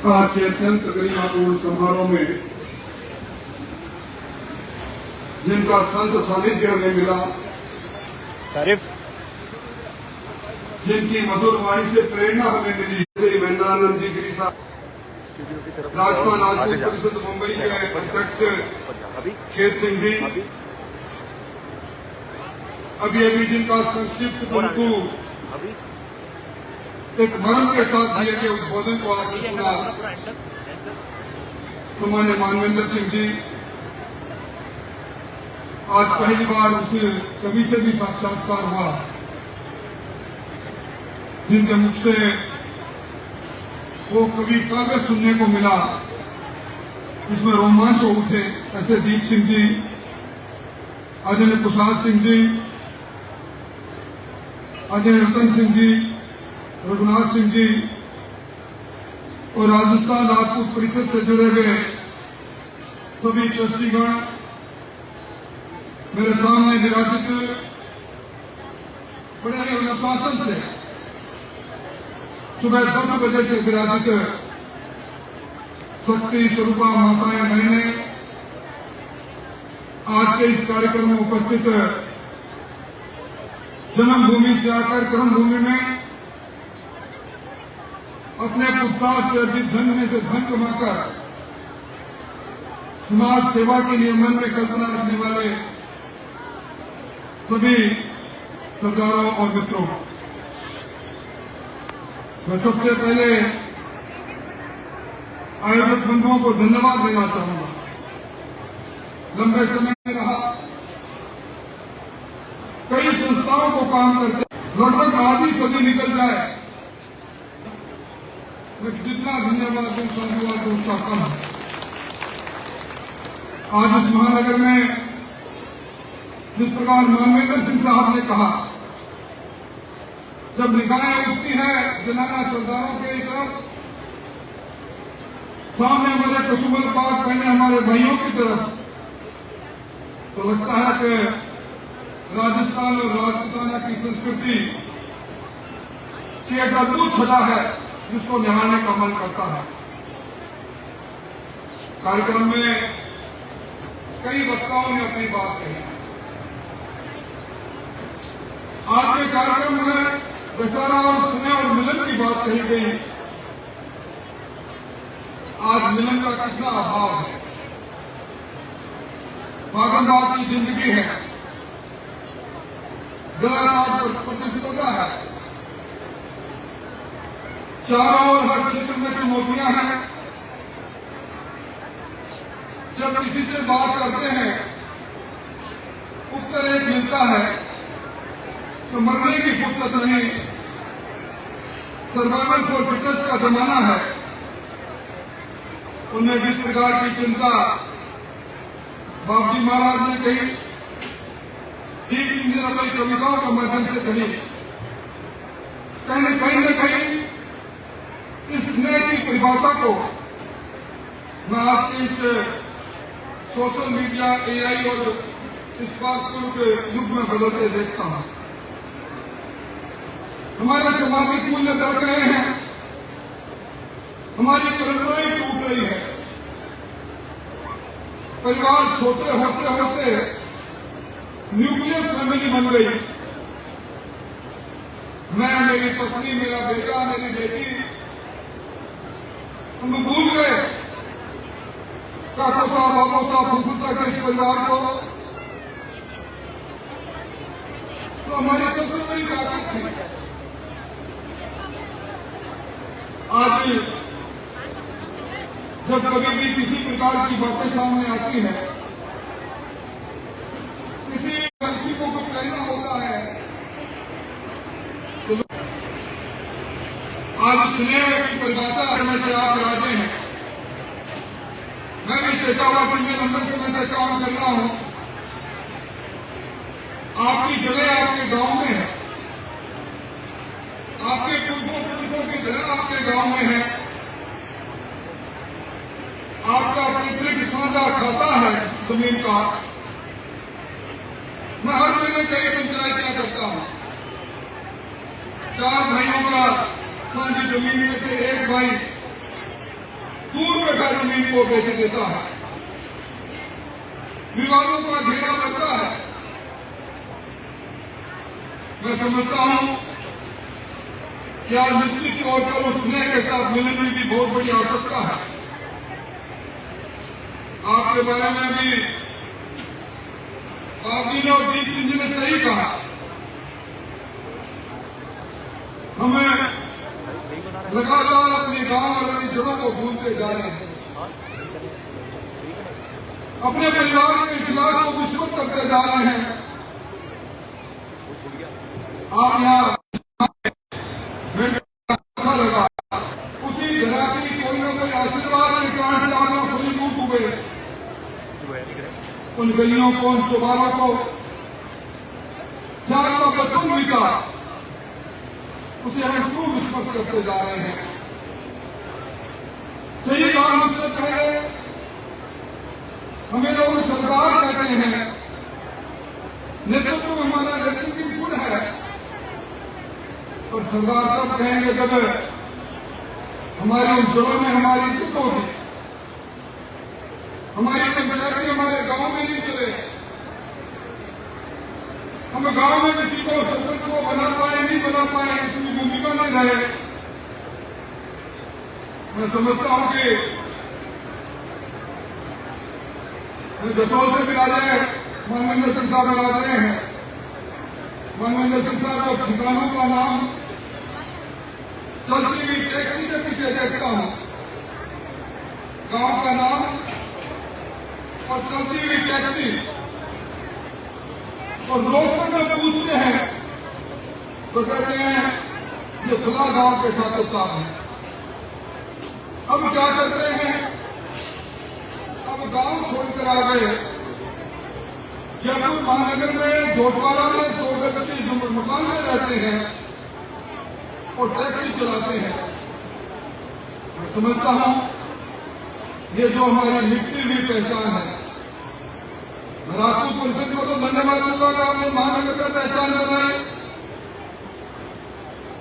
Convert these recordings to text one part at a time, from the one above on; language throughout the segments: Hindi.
आज के अत्यंत गरिमापूर्ण समारोह में जिनका संत सानिध्य हमें मिला, तारीफ, जिनकी मधुर वाणी से प्रेरणा हमें मिली, श्री महेंद्रानंद जी गिरी साहब, राजस्थान राजपूत परिषद मुंबई के अध्यक्ष खेत सिंह जी, अभी अभी जिनका संक्षिप्त परंतु एक मर्म के साथ दिए गए उद्बोधन को आपने सुना, सामान्य मानवेंद्र सिंह जी, आज पहली बार उस कवि से भी साक्षात्कार हुआ जिनके मुख से वो कवि काव्य सुनने को मिला, इसमें रोमांच उठे। ऐसे दीप सिंह जी, आदरणीय कुशाल सिंह जी, आदरणीय रतन सिंह जी, रघुनाथ सिंह जी और राजस्थान राजपूत परिषद से जुड़े हुए सभी ट्रस्टीगण मेरे सामने विराजित बड़े अनुशासन से सुबह 10 बजे से विराजित शक्ति स्वरूपा माताएं बहनें आज के इस कार्यक्रम में उपस्थित जन्मभूमि से आकर कर्मभूमि में अपने पुरुषार्थ से अर्जित धन में से धन कमाकर समाज सेवा के लिए मन में कल्पना रखने वाले सभी सरदारों और मित्रों, मैं सबसे पहले आयोजक बंधुओं को धन्यवाद देना चाहूंगा। लंबे समय में रहा, कई संस्थाओं को काम करते लगभग आधी सदी निकल जाए, जितना धन्यवाद दूं साधुवाद दूं उसका कम है। आज इस महानगर में जिस प्रकार मानवेंद्र सिंह साहब ने कहा, जब निगाहें उठती है जनाना सरदारों के तरफ, सामने हमारे कसुबल पाक पहने हमारे भाइयों की तरफ, तो लगता है कि राजस्थान और राजपूताना की संस्कृति की एक अद्भुत छटा है जिसको निहारने का मन करता है। कार्यक्रम में कई वक्ताओं ने अपनी बात कही। आज के कार्यक्रम में दशहरा और स्नेह और मिलन की बात कही गई। आज मिलन का कितना अभाव है, भागम भाग की जिंदगी है, लगातार प्रतिस्पर्धा है, चारों ओर हर क्षेत्र में चुनौतियां हैं। जब किसी से बात करते हैं उत्तर एक मिलता है तो मरने की फुर्सत नहीं, सर्वाइवल फॉर फिटनेस का जमाना है। उनमें जिस प्रकार की चिंता बाबूजी महाराज ने कही, दीप सिंह ने अपनी कविताओं के माध्यम से कही, कहीं न कहीं इस स्नेह की परिभाषा को मैं आज के इस सोशल मीडिया, एआई और इस बातपूर्व के युग में बदलते देखता हूं। हमारे सामाजिक मूल्य दब रहे हैं, हमारी परंपराएं टूट रही है, परिवार छोटे होते होते न्यूक्लियर फैमिली बन गई। मैं, मेरी पत्नी, मेरा बेटा, मेरी बेटी, हम भूल गए काका साहब, बाबा साहब, फूफू साहब के इस परिवार को। तो हमारी सबसे बड़ी ताकत थी। आज जब कभी भी किसी प्रकार की बातें सामने आती है, किसी व्यक्ति को कुछ कहना होता है, तो आज स्नेह की परिभाषा में से आप राजे हैं। मैं भी शेखावाटी में लंबे समय से काम कर रहा हूं। आपकी जगह आपके गांव में है, आपके पुरखों की जगह आपके गांव में है, आपका पैतृक साझा खाता है जमीन का। मैं हर जगह कई पंचायतें करता हूं। 4 भाइयों का साझी जमीन में से एक भाई जमीन को बेच देता है, विवादों का घेरा बढ़ता है। मैं समझता हूं कि आज निश्चित तौर पर उस स्नेह के साथ मिलने की बहुत बड़ी आवश्यकता है। आपके बारे में भी आप जी ने और दीप सिंह जी ने सही कहा, हमें लगातार अपने गांव और अपनी जड़ों को भूलते जा रहे हैं, अपने परिवार के इतिहास को विस्मृत करते जा रहे हैं। आप यहाँ अच्छा लगा, उसी धरा की कोई ना कोई आशीर्वाद के कारण से आप लोग फलीभूत हुए। उन गलियों को, उन चौबारों को जहां का बचपन बीता, उसे हम क्यों विस्मृत करते जा रहे हैं? सही काम उससे पहले हमें लोग सरकार कहते हैं, नेतृत्व हमारा लेजिस्लेटिव गुण है, और सरदार तब कहेंगे जब हमारी उन जड़ों में हमारी इज्जत होगी, हमारी पंचायती हमारे गांव में नहीं चले, हम गांव में किसी को सरपंच को बना पाए नहीं बना पाए, इसकी भूमिका नहीं रहे। मैं समझता हूं कि जसोल से बिराजे मनमोहन सिंह साहब बिराज रहे हैं। मनमोहन सिंह साहब को ठिकानों का नाम चलती हुई टैक्सी के पीछे देखता हूं, गांव का नाम और चलती हुई टैक्सी, और लोग जब पूछते हैं तो कहते हैं ये फला गांव के ठाकुर साहब हैं। अब क्या करते हैं, अब गांव छोड़कर आ गए, जयपुर महानगर में जोटवाड़ा में 100 गज की मकान में रहते हैं और टैक्सी चलाते हैं। मैं समझता हूं ये जो हमारी मिट्टी हुई पहचान है, राजपूत परिषद को तो धन्यवाद दूंगा कि आपने महानगर का पहचान बनाई,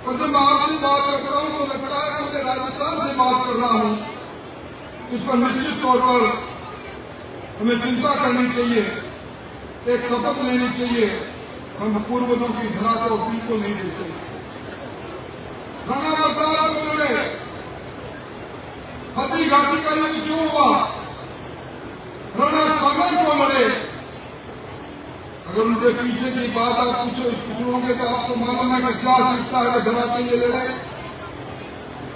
और जब मैं आपसे बात करता हूं तो लगता है कि मैं राजस्थान से बात कर रहा हूं। इस पर निश्चित तौर पर हमें चिंता करनी चाहिए, एक शपथ लेनी चाहिए, हम पूर्वजों की धरा को बिल्कुल नहीं दे चाहिए। राणा प्रताप को लड़े, हाथी घाटी का युद्ध क्यों हुआ, राणा सांगन को लड़े। अगर उनके पीछे की बात आप पूछोगे तो आपको मालूम है कि क्या शिक्षा है, धरा के लिए लड़े,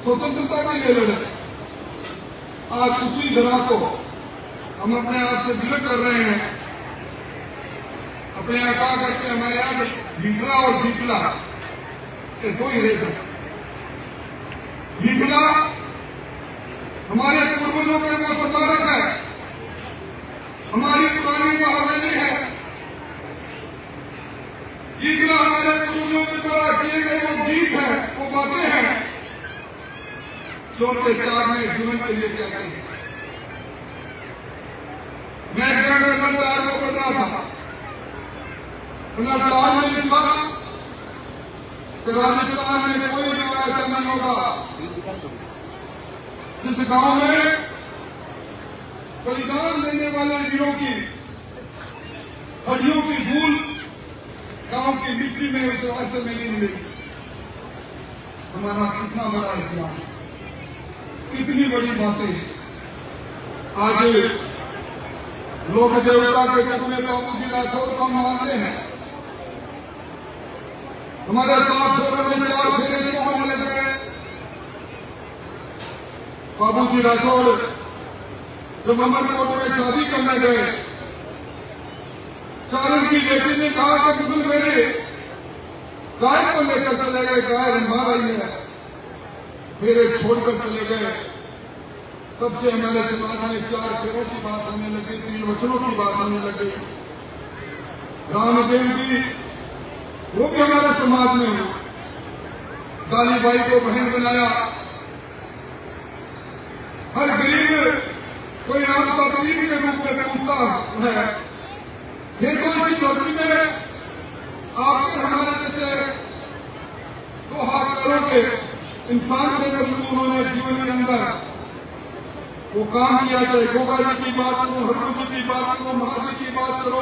स्वतंत्रता के लिए लड़े। आज उसी धरा को हम अपने आप से विलट कर रहे हैं। अपने यहाँ कहा करते हमारे यहाँ ढीकला और ढीकला ये दो ही रेखस। ढीकला हमारे पूर्वजों के वो स्मारक है, हमारी पुरानी वो हवेली है। ढीकला हमारे पूर्वजों के द्वारा किए गए वो गीत है, वो बातें हैं जो उनके त्याग में जीवन के लिए कहते हैं। मैं कर्नल को पढ़ रहा था, कर्नल ने लिखा कि राजस्थान में कोई गांव ऐसा नहीं होगा जिस गांव में बलिदान देने वाले वीरों की हड्डियों की धूल गांव की मिट्टी में उस रास्ते में नहीं मिलेगी। हमारा कितना बड़ा इतिहास, कितनी बड़ी बातें। आज लोक देवता के रूप में बाबूजी राठौर को मानते हैं। हमारे साथ में 4 फेरे क्यों होने लग गए? बाबूजी राठौर जब अमरकोट में शादी करने गए, चारण की बेटी ने कहा कि बिल्कुल मेरे गाय को लेकर चले गए, गाय रंभा रही है, फेरे छोड़कर चले गए। तब से हमारे समाज में 4 फेरों की बात होने लगी, 3 वचनों की बात होने लगी। रामदेव जी वो भी हमारे समाज में हुए, गालीबाई को बहन बनाया। हर गरीब कोई नाम सा पीर के रूप में पूछता है। ये तो इसी धरती में आपके हमारे जैसे 2 हाथ करोड़ के इंसान के रूप में उन्होंने जीवन के अंदर वो काम किया जाए। गोगा जी की बात करो, हरकू जी की बात करो, महाजी की बात करो,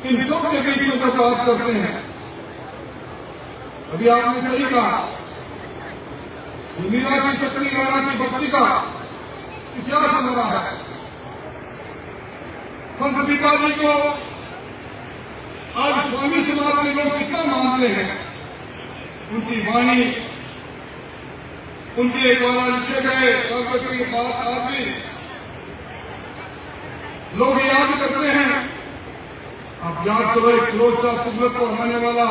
इन सब के बीच में जब बात करते हैं, अभी आपने सही कहा, मीरा की शक्ति राणा की भक्ति का इतिहास हमारा है। संत पिताजी को आज स्वामी समाज के लोग कितना मानते हैं। उनकी वाणी, उनके द्वारा लिखे गए कागज की बात आज भी लोग याद करते हैं। आप याद करो, एक फिरोज शाह तुगलक को हराने वाला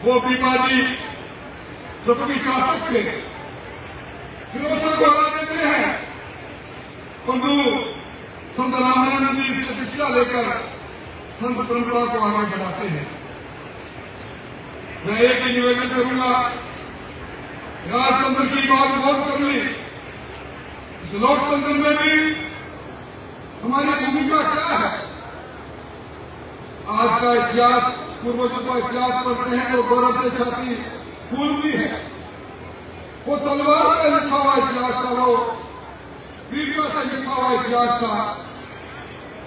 वो पिताजी जो कभी शासक थे, फिरोज शाह को हरा देते हैं, परंतु संत रामानंद जी से शिक्षा लेकर संत परंपरा को आगे बढ़ाते हैं। मैं एक ही निवेदन करूंगा, राजतंत्र की बात बहुत कर ली, इस लोकतंत्र में भी हमारी भूमिका क्या है। आज का इतिहास, पूर्वजों का इतिहास पढ़ते हैं तो गौरव से छाती फूलती है। वो तलवार पर लिखा हुआ इतिहास था, वो वीरता से लिखा हुआ इतिहास था,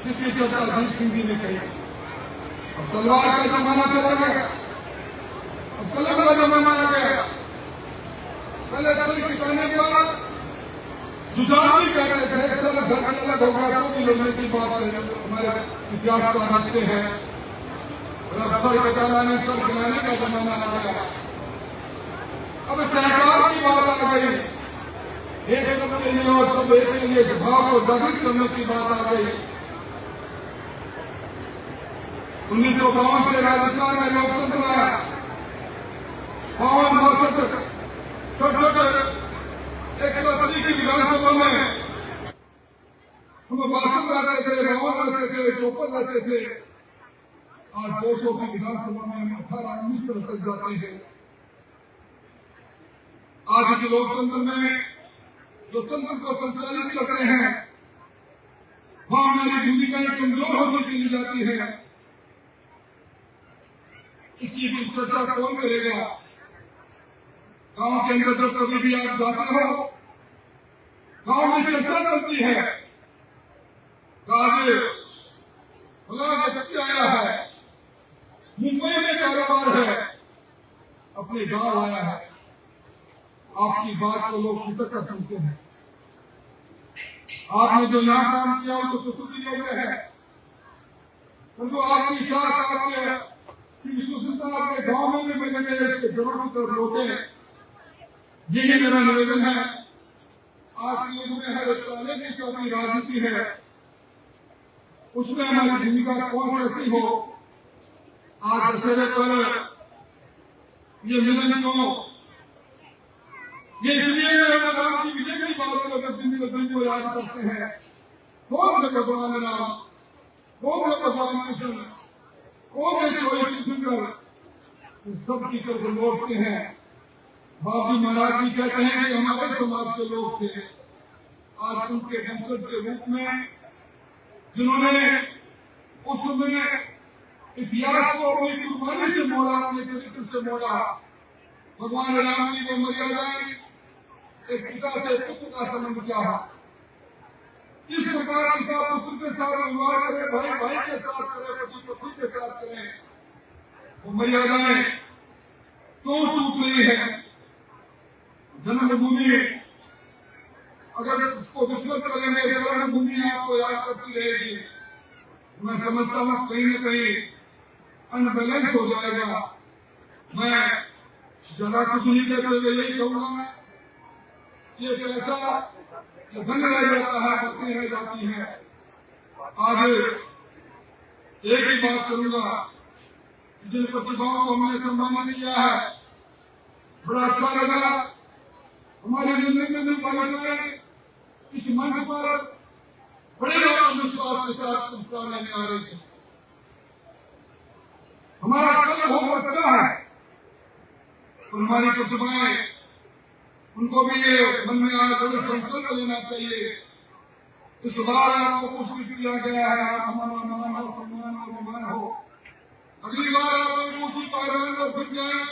जिसकी चर्चा अजीत सिंह जी ने कही। अब तलवार का जमाना चला गया, अब कलम का जमाना आ गया। पहले सर टिकाने पर जुझान भी कहते थे, सर घर अलग हो गया तो भी लड़ने की बात हमारे इतिहास को रखते हैं। और अब सर कटाना नहीं, सर गिराने का जमाना आ गया। अब सहकार की बात आ गई, एक सब के लिए और सब एक के लिए स्वभाव को जागृत करने की बात आ गई। 1952 से राजस्थान में लोकतंत्र आया, 52, 67, 180 की विधानसभा में हम 62 रहते थे, 52 रहते थे, 54 रहते थे। आज 200 की विधानसभा में हम 18-19 पर तक जाते हैं। आज के लोकतंत्र में जो तंत्र को संचालित करते हैं, वहां हमारी भूमिकाएं कमजोर होती चली जाती है। इसकी भी चर्चा कौन करेगा। गांव के अंदर जब कभी भी आप जाते हो, गांव में चर्चा चलती है, आज फला व्यक्ति आया है, मुंबई में कारोबार है, अपने गांव आया है। आपकी बात को लोग खिटक कर सुनते हैं। आपने जो यहाँ काम किया वो तो खुद योग्य है, परंतु आपकी साथ आपके विश्वसनीयता आपके गांव में भी मिलेंगे, इसके जरूर की तरफ लौटे। यही मेरा निवेदन है। आज के युग में हर ताले की चौकी राजनीति है, उसमें हमारी भूमिका कौन कैसी हो। आज दशहरे पर ये मिलन क्यों, ये इसलिए राम की विजय की बात को दिन को याद करते हैं। कौन से भगवान राम, कौन से भगवान कृष्ण, कौन से सुंदर, सब की तरफ लौटते हैं। बाबू महाराज जी कहते हैं कि हमारे समाज के लोग थे, आज उनके वंशज के रूप में जिन्होंने उस समय इतिहास को अपनी कुर्बानी से मोड़ा, अपने चरित्र से मोड़ा। भगवान राम की वो मर्यादाएं, एक पिता से पुत्र का संबंध क्या है, इस प्रकार पिता पुत्र के साथ व्यवहार करे, भाई भाई के साथ करे, पति पत्नी के साथ करे, वो मर्यादाएं क्यों टूट रही है। जन्मभूमि अगर उसको विस्मृत करेंगे, जन्मभूमि आपको याद करती रहेगी। मैं समझता हूं कहीं न कहीं अनबैलेंस हो जाएगा। मैं जरा कुछ नहीं कहते हुए यही कहूंगा, ये पैसा ये धन रह जाता है, बातें रह जाती है। आज एक ही बात करूंगा, जिन प्रतिभाओं को हमने सम्मानित किया है, बड़ा अच्छा लगा। हमारे निर्णय बालिकाएं इस मंच पर बड़े आत्मविश्वास के साथ पुरस्कार लेने आ रही थी। हमारा कल बहुत अच्छा है, और हमारी प्रतिभाएं, उनको भी ये मन में आकर संकल्प लेना चाहिए। इस बार आपको पुरस्कृत किया गया है, आप हमारा मान और सम्मान और अभिमान हो। अगली बार आप एक ऊंची पायदान पर फिर जाए,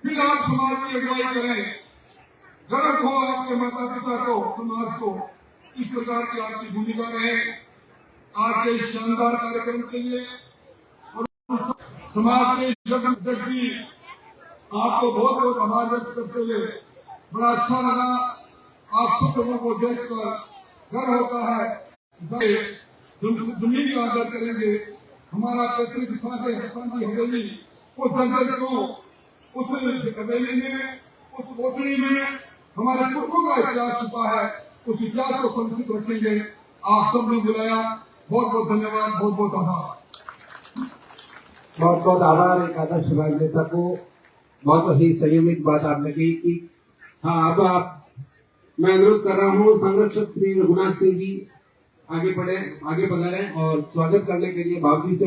फिर आप समाज की अगुवाई करें। गर्व हो आपके माता पिता को, समाज को, इस प्रकार की आपकी भूमिका रहे। आज के इस शानदार कार्यक्रम के लिए और समाज के जगसी आपको बहुत बहुत आभार व्यक्त करते हुए बड़ा अच्छा लगा। आप सब लोगों को देखकर गर्व होता है। जमीन का आदर करेंगे, हमारा पैतृक सांझी हवेली, उस जंगल को, उस हवेली में, उस कोठरी में हमारे पुरखों का इतिहास छुपा है। उस इतिहास को संरक्षित रखेंगे। आप सबने बुलाया, बहुत बहुत धन्यवाद, बहुत बहुत आभार। बहुत बहुत आभार एक आदर्श राजनेता को। बहुत ही संयमित बात आपने कही कि हाँ, अब आप मैं अनुरोध कर रहा हूँ संरक्षक श्री रघुनाथ सिंह जी आगे पढ़े, आगे बढ़े और स्वागत करने के लिए बाबूजी से